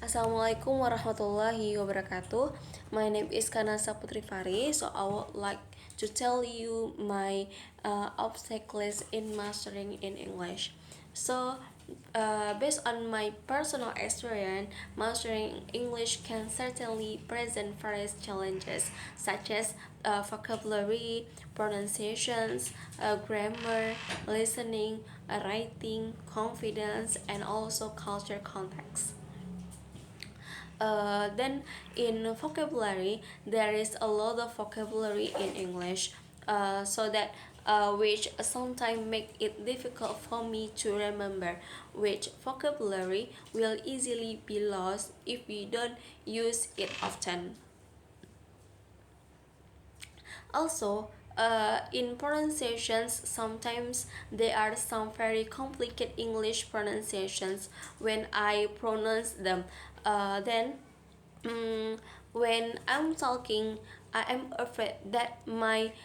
Assalamualaikum warahmatullahi wabarakatuh. My name is Kanasa Putri Fari. So I would like to tell you my obstacles in mastering in English. So based on my personal experience, mastering English can certainly present various challenges such as vocabulary, pronunciations, grammar, listening, writing, confidence, and also culture context. Then in vocabulary, there is a lot of vocabulary in English, so that which sometimes make it difficult for me to remember, which vocabulary will easily be lost if we don't use it often. Also, in pronunciations, sometimes there are some very complicated English pronunciations when I pronounce them. Then, mm, when I'm talking, I am afraid that my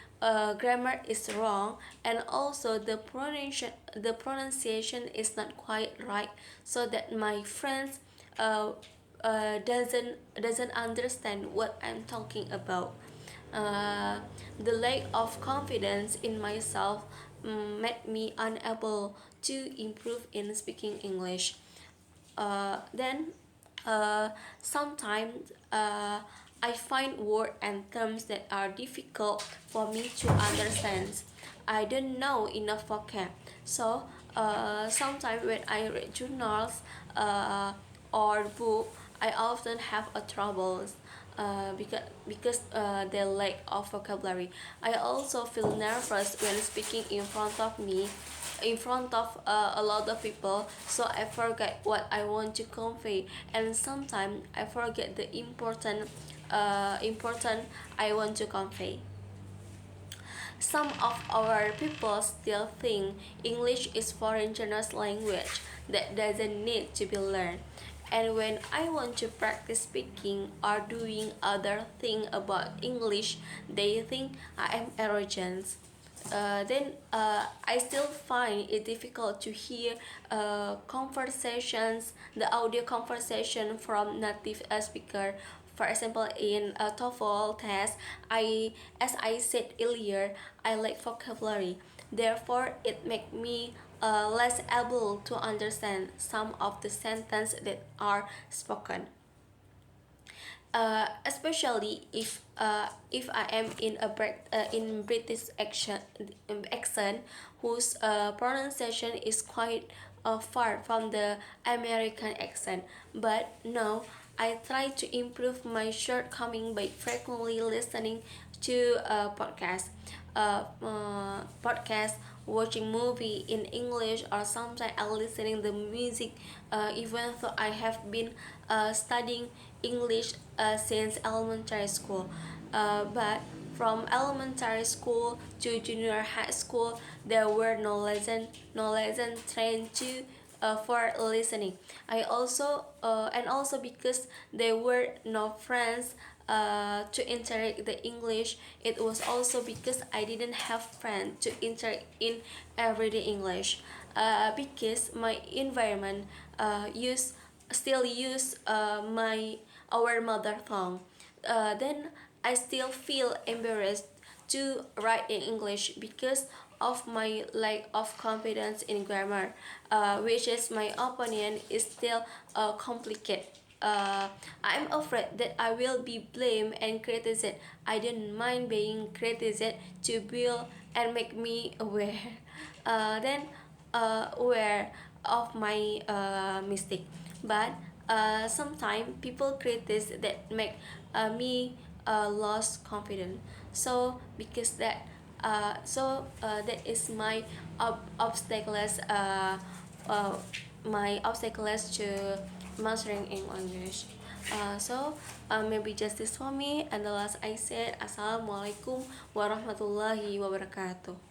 grammar is wrong, and also the pronunciation is not quite right, so that my friends uh, doesn't understand what I'm talking about. Uh, the lack of confidence in myself made me unable to improve in speaking English. Then sometimes I find words and terms that are difficult for me to understand. I don't know enough vocab. So sometimes when I read journals or book, I often have a troubles because the lack of vocabulary. I also feel nervous when speaking in front of a lot of people, so I forget what I want to convey, and sometimes I forget the important I want to convey. Some of our people still think English is foreigner's language that doesn't need to be learned. And when I want to practice speaking or doing other thing about English, they think I am arrogant. Then I still find it difficult to hear the audio conversation from native speaker. For example, in a TOEFL test, as I said earlier, I lack vocabulary. Therefore, it makes me less able to understand some of the sentences that are spoken. Especially if I am in British accent whose pronunciation is quite far from the American accent. But now I try to improve my shortcoming by frequently listening to podcast, watching movie in English, or sometimes I listening the music. Even though I have been studying English since elementary school, but from elementary school to junior high school, there were no lesson trained to for listening. I also and also because there were no friends to interact the English. It was also because I didn't have friends to interact in everyday English. Because my environment still use my our mother tongue. Then I still feel embarrassed to write in English because of my lack of confidence in grammar, which is my opinion is still complicated. I'm afraid that I will be blamed and criticized. I don't mind being criticized to build and make me aware. Then aware of my mistake. But sometimes people criticize that make me lost confidence. So because that is obstacles uh, my obstacles to mastering English. Maybe just this for me, and the last I said, Assalamualaikum warahmatullahi wabarakatuh.